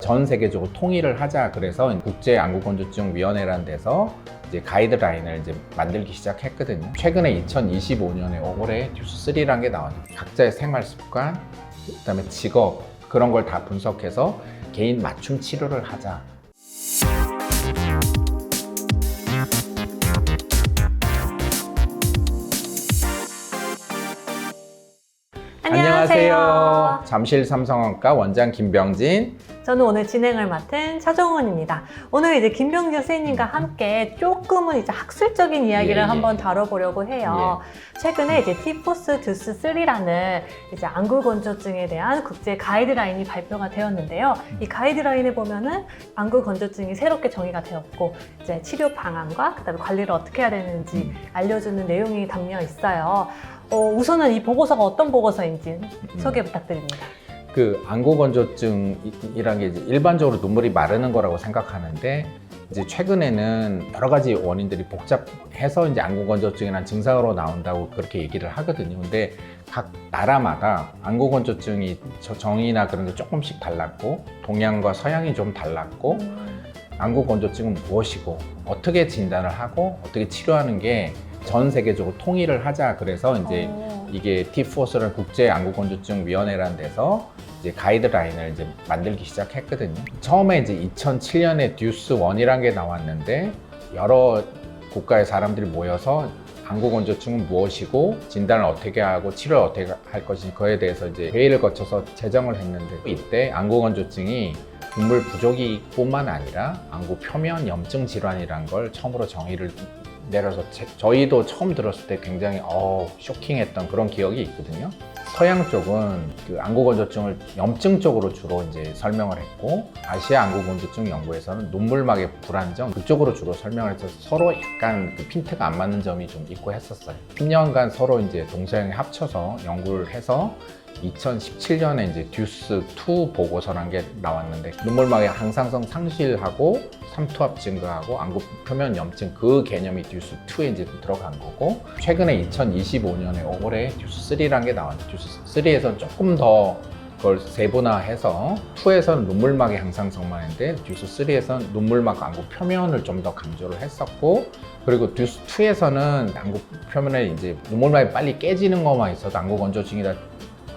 전 세계적으로 통일을 하자. 그래서 국제안구건조증위원회라는 데서 이제 가이드라인을 이제 만들기 시작했거든요. 최근에 2025년에 5월에 듀스3라는 게 나왔는데 각자의 생활 습관, 그다음에 직업 그런 걸 다 분석해서 개인 맞춤 치료를 하자. 안녕하세요. 잠실 삼성원과 원장 김병진. 저는 오늘 진행을 맡은 차정원입니다. 오늘 이제 김병진 선생님과 함께 조금은 이제 학술적인 이야기를 한번 다뤄보려고 해요. 최근에 이제 T-FORCE 듀스3라는 이제 안구건조증에 대한 국제 가이드라인이 발표가 되었는데요. 이 가이드라인에 보면은 안구건조증이 새롭게 정의가 되었고, 이제 치료 방안과 그다음에 관리를 어떻게 해야 되는지 알려주는 내용이 담겨 있어요. 우선은 이 보고서가 어떤 보고서인지 소개 부탁드립니다. 그 안구건조증이라는 게 이제 일반적으로 눈물이 마르는 거라고 생각하는데, 이제 최근에는 여러 가지 원인들이 복잡해서 이제 안구건조증이라는 증상으로 나온다고 그렇게 얘기를 하거든요. 근데 각 나라마다 안구건조증이 정의나 그런 게 조금씩 달랐고, 동양과 서양이 좀 달랐고, 안구건조증은 무엇이고 어떻게 진단을 하고 어떻게 치료하는 게 전 세계적으로 통일을 하자. 그래서 이제 이게 T-FORCE라는 국제안구건조증위원회라는 데서 이제 가이드라인을 이제 만들기 시작했거든요. 처음에 이제 2007년에 듀스1이라는 게 나왔는데, 여러 국가의 사람들이 모여서 안구건조증은 무엇이고 진단을 어떻게 하고 치료를 어떻게 할 것인지 그에 대해서 이제 회의를 거쳐서 제정을 했는데, 이때 안구건조증이 눈물 부족이 뿐만 아니라 안구 표면 염증 질환이란 걸 처음으로 정의를 내려서 저희도 처음 들었을 때 굉장히 쇼킹했던 그런 기억이 있거든요. 서양 쪽은 그 안구건조증을 염증 쪽으로 주로 이제 설명을 했고, 아시아 안구건조증 연구에서는 눈물막의 불안정 그쪽으로 주로 설명을 해서 서로 약간 그 핀트가 안 맞는 점이 좀 있고 했었어요. 10년간 서로 이제 동서양이 합쳐서 연구를 해서 2017년에 이제 듀스2 보고서라는 게 나왔는데, 눈물막의 항상성 상실하고 삼투압 증가하고 안구 표면 염증 그 개념이 듀스2에 이제 들어간 거고, 최근에 2025년에 5월에 듀스3라는 게 나왔는데, 듀스3에서는 조금 더 그걸 세분화해서 2에서는 눈물막의 항상성만 했는데 듀스3에서는 눈물막 안구 표면을 좀 더 강조를 했었고, 그리고 듀스2에서는 안구 표면에 이제 눈물막이 빨리 깨지는 것만 있어도 안구건조증이다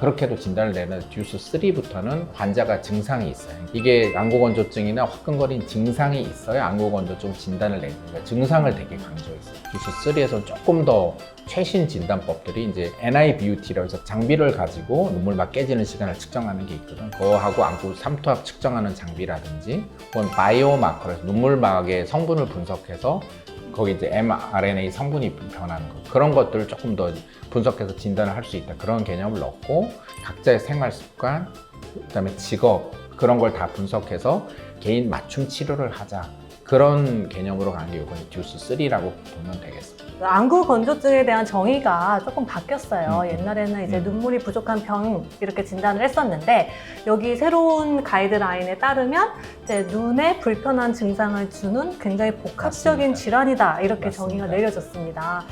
그렇게도 진단을 내는 듀스3부터는 환자가 증상이 있어요. 이게 안구건조증이나 화끈거리는 증상이 있어야 안구건조증 진단을 내는 거예요. 증상을 되게 강조했어요. 듀스3에서는 조금 더 최신 진단법들이 이제 NIBUT라고 해서 장비를 가지고 눈물막 깨지는 시간을 측정하는 게 있거든. 그거하고 안구 삼투압 측정하는 장비라든지, 혹은 바이오마커에서 눈물막의 성분을 분석해서 거기 이제 mRNA 성분이 변하는 거, 그런 것들을 조금 더 분석해서 진단을 할 수 있다. 그런 개념을 넣고, 각자의 생활 습관, 그다음에 직업 그런 걸 다 분석해서 개인 맞춤 치료를 하자. 그런 개념으로 가는 게 이번에 듀스3라고 보면 되겠습니다. 안구 건조증에 대한 정의가 조금 바뀌었어요. 옛날에는 이제 눈물이 부족한 병 이렇게 진단을 했었는데, 여기 새로운 가이드라인에 따르면 이제 눈에 불편한 증상을 주는 굉장히 복합적인 맞습니다. 질환이다, 이렇게 맞습니다. 정의가 내려졌습니다.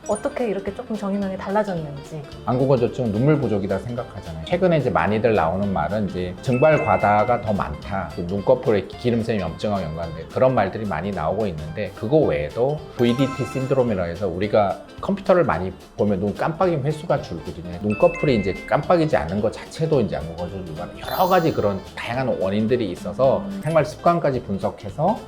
어떻게 이렇게 조금 정의명이 달라졌는지. 안구건조증은 눈물 부족이다 생각하잖아요. 최근에 이제 많이들 나오는 말은 이제 증발 과다가 더 많다, 눈꺼풀에 기름샘 염증하고 연관된 그런 말들이 많이 나오고 있는데, 그거 외에도 VDT 신드롬이라 해서 우리가 컴퓨터를 많이 보면 눈 깜빡임 횟수가 줄거든요. 눈꺼풀이 이제 깜빡이지 않는 것 자체도 이제 안구건조증 유발, 여러 가지 그런 다양한 원인들이 있어서 생활 습관까지 분석해서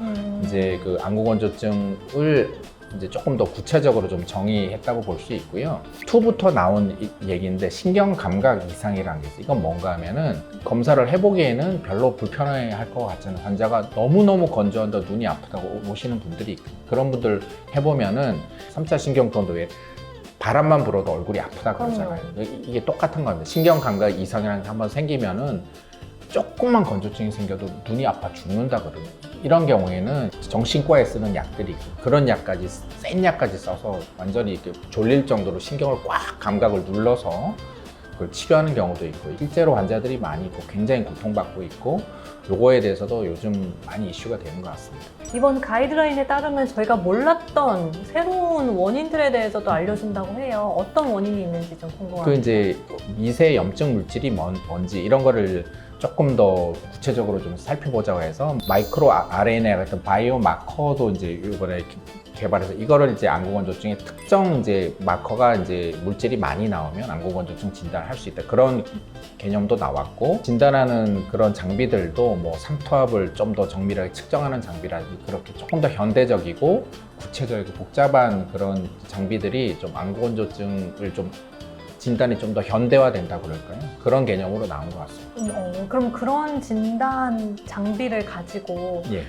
이제 그 안구건조증을 이제 조금 더 구체적으로 좀 정의했다고 볼 수 있고요. 2부터 나온 얘기인데, 신경감각 이상이라는 게 있어요. 이건 뭔가 하면은 검사를 해보기에는 별로 불편해 할 것 같잖아요. 환자가 너무너무 건조한다, 눈이 아프다고 오시는 분들이 있거든요. 그런 분들 해보면은 3차 신경통도 왜 바람만 불어도 얼굴이 아프다 그러잖아요. 이게 똑같은 겁니다. 신경감각 이상이라는 게 한번 생기면은 조금만 건조증이 생겨도 눈이 아파 죽는다 그러거든요. 이런 경우에는 정신과에 쓰는 약들이 있고, 그런 약까지, 센 약까지 써서 완전히 이렇게 졸릴 정도로 신경을 꽉 감각을 눌러서 그걸 치료하는 경우도 있고, 실제로 환자들이 많이 굉장히 고통받고 있고, 요거에 대해서도 요즘 많이 이슈가 되는 것 같습니다. 이번 가이드라인에 따르면 저희가 몰랐던 새로운 원인들에 대해서도 알려준다고 해요. 어떤 원인이 있는지 좀 궁금합니다. 그 이제 미세 염증 물질이 뭔지 이런 거를 조금 더 구체적으로 좀 살펴보자고 해서 마이크로 RNA 같은 바이오 마커도 이제 이번에 개발해서 이거를 이제 안구건조증의 특정 이제 마커가 이제 물질이 많이 나오면 안구건조증 진단을 할 수 있다. 그런 개념도 나왔고 진단하는 그런 장비들도 뭐 삼투압을 좀 더 정밀하게 측정하는 장비라든지 그렇게 조금 더 현대적이고 구체적이고 복잡한 그런 장비들이 좀 안구건조증을 좀 진단이 좀 더 현대화된다고 그럴까요? 그런 개념으로 나온 것 같습니다. 그럼 그런 진단 장비를 가지고 예.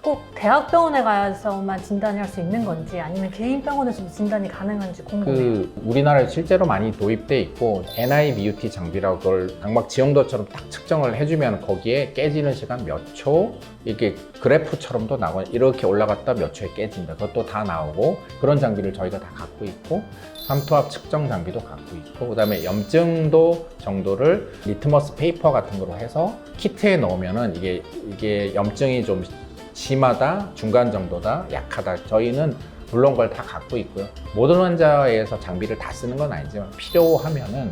꼭 대학병원에 가서만 진단을 할 수 있는 건지 아니면 개인 병원에서도 진단이 가능한지 궁금해요. 우리나라에 실제로 많이 도입돼 있고 NIBUT 장비라고 그걸 각막 지형도처럼 딱 측정을 해주면 거기에 깨지는 시간 몇 초, 이게 그래프처럼도 나오고 이렇게 올라갔다 몇 초에 깨진다. 그것도 다 나오고 그런 장비를 저희가 다 갖고 있고 삼투압 측정 장비도 갖고 있고 그다음에 염증도 정도를 리트머스 페이퍼 같은 거로 해서 키트에 넣으면은 이게 염증이 좀 심하다, 중간 정도다, 약하다. 저희는 물론 그걸 다 갖고 있고요. 모든 환자에서 장비를 다 쓰는 건 아니지만 필요하면은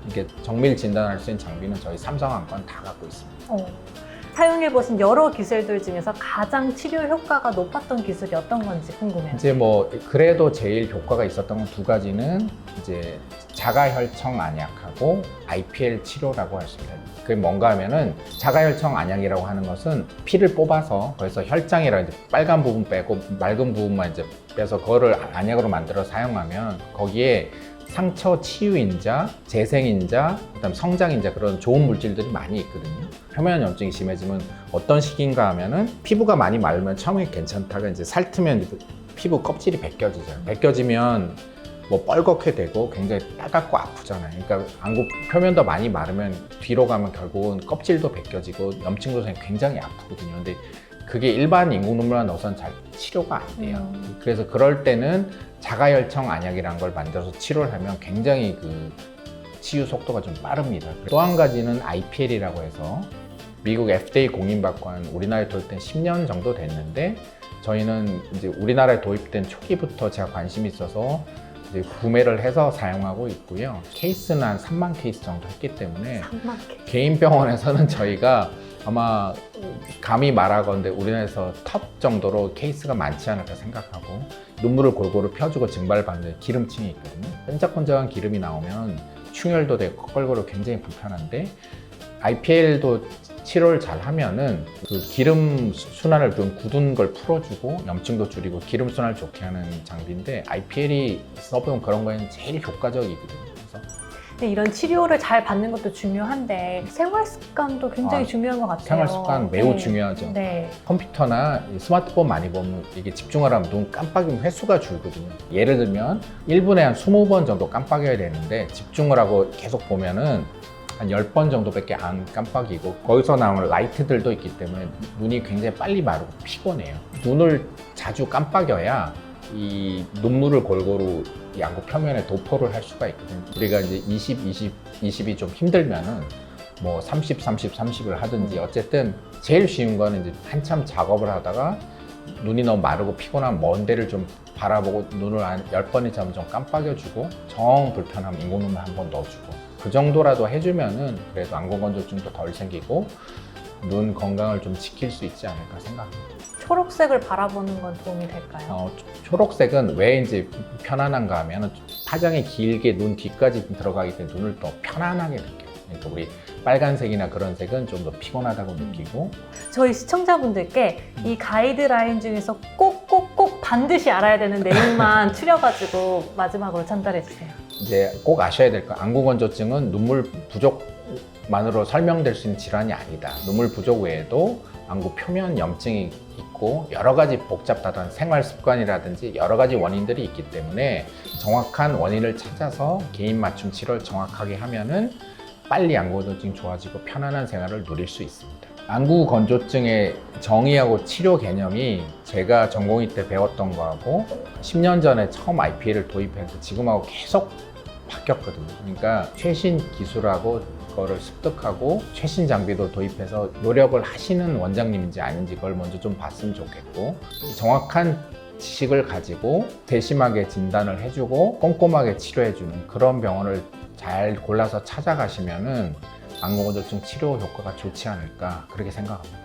이게 정밀 진단할 수 있는 장비는 저희 삼성안과는 다 갖고 있습니다. 사용해보신 여러 기술들 중에서 가장 치료 효과가 높았던 기술이 어떤 건지 궁금해요. 이제 뭐 그래도 제일 효과가 있었던 건 두 가지는 이제 자가혈청 안약하고 IPL 치료라고 할 수 있습니다. 그게 뭔가 하면은 자가혈청 안약이라고 하는 것은 피를 뽑아서 거기서 혈장이라 이제 빨간 부분 빼고 맑은 부분만 이제 빼서 그거를 안약으로 만들어 사용하면 거기에 상처 치유인자, 재생인자, 그다음 성장인자 그런 좋은 물질들이 많이 있거든요. 표면 염증이 심해지면 어떤 시기인가 하면은 피부가 많이 마르면 처음에 괜찮다가 이제 살트면 피부 껍질이 벗겨지잖아요. 벗겨지면 뭐 뻘겋게 되고 굉장히 따갑고 아프잖아요. 그러니까 안구 표면도 많이 마르면 뒤로 가면 결국은 껍질도 벗겨지고 염증도 굉장히 아프거든요. 근데 그게 일반 인공 눈물만 넣어서는 잘 치료가 안 돼요. 그래서 그럴 때는 자가혈청 안약이라는 걸 만들어서 치료를 하면 굉장히 그 치유 속도가 좀 빠릅니다. 또 한 가지는 IPL이라고 해서 미국 FDA 공인받고 한 우리나라에 도입된 10년 정도 됐는데 저희는 이제 우리나라에 도입된 초기부터 제가 관심이 있어서 이제 구매를 해서 사용하고 있고요. 케이스는 한 3만 케이스 정도 했기 때문에 3만 개. 개인 병원에서는 저희가 아마 감히 말하건대 우리나라에서 톱 정도로 케이스가 많지 않을까 생각하고 눈물을 골고루 펴주고 증발받는 기름층이 있거든요. 끈적끈적한 기름이 나오면 충혈도 되고 껄거리고 굉장히 불편한데 IPL도 치료를 잘 하면은 그 기름 순환을 좀 굳은 걸 풀어주고 염증도 줄이고 기름 순환을 좋게 하는 장비인데 IPL이 써보면 그런 거에는 제일 효과적이거든요. 그래서 근데 이런 치료를 잘 받는 것도 중요한데 생활 습관도 굉장히 중요한 것 같아요. 생활 습관 매우 중요하죠. 네. 컴퓨터나 스마트폰 많이 보면 이게 집중을 하면 눈 깜빡이면 횟수가 줄거든요. 예를 들면 1분에 한 20번 정도 깜빡여야 되는데 집중을 하고 계속 보면은 한 10번 정도밖에 안 깜빡이고 거기서 나오는 라이트들도 있기 때문에 눈이 굉장히 빨리 마르고 피곤해요. 눈을 자주 깜빡여야 이 눈물을 골고루 이 안구 표면에 도포를 할 수가 있거든요. 우리가 이제 20이 좀 힘들면은 뭐 30을 하든지 어쨌든 제일 쉬운 거는 이제 한참 작업을 하다가 눈이 너무 마르고 피곤한 먼 데를 좀 바라보고 눈을 한 10번 이상 좀 깜빡여주고 정 불편하면 인공눈물 한 번 넣어주고 그 정도라도 해주면은 그래도 안구건조증도 덜 생기고 눈 건강을 좀 지킬 수 있지 않을까 생각합니다. 초록색을 바라보는 건 도움이 될까요? 초록색은 왜 이제 편안한가 하면 파장이 길게 눈 뒤까지 들어가기 때문에 눈을 더 편안하게 느껴요. 그러니까 우리 빨간색이나 그런 색은 좀 더 피곤하다고 느끼고 저희 시청자분들께 이 가이드라인 중에서 꼭 반드시 알아야 되는 내용만 추려가지고 마지막으로 전달해 주세요. 이제 꼭 아셔야 될 거 안구건조증은 눈물 부족만으로 설명될 수 있는 질환이 아니다. 눈물 부족 외에도 안구 표면 염증이 있고 여러 가지 복잡하던 생활 습관이라든지 여러 가지 원인들이 있기 때문에 정확한 원인을 찾아서 개인 맞춤 치료를 정확하게 하면은 빨리 안구건조증이 좋아지고 편안한 생활을 누릴 수 있습니다. 안구건조증의 정의하고 치료 개념이 제가 전공의 때 배웠던 거하고 10년 전에 처음 IPL을 도입해서 지금하고 계속 바뀌었거든요. 그러니까 최신 기술하고 그거를 습득하고 최신 장비도 도입해서 노력을 하시는 원장님인지 아닌지 그걸 먼저 좀 봤으면 좋겠고 정확한 지식을 가지고 세심하게 진단을 해주고 꼼꼼하게 치료해주는 그런 병원을 잘 골라서 찾아가시면은 안구건조증 치료 효과가 좋지 않을까 그렇게 생각합니다.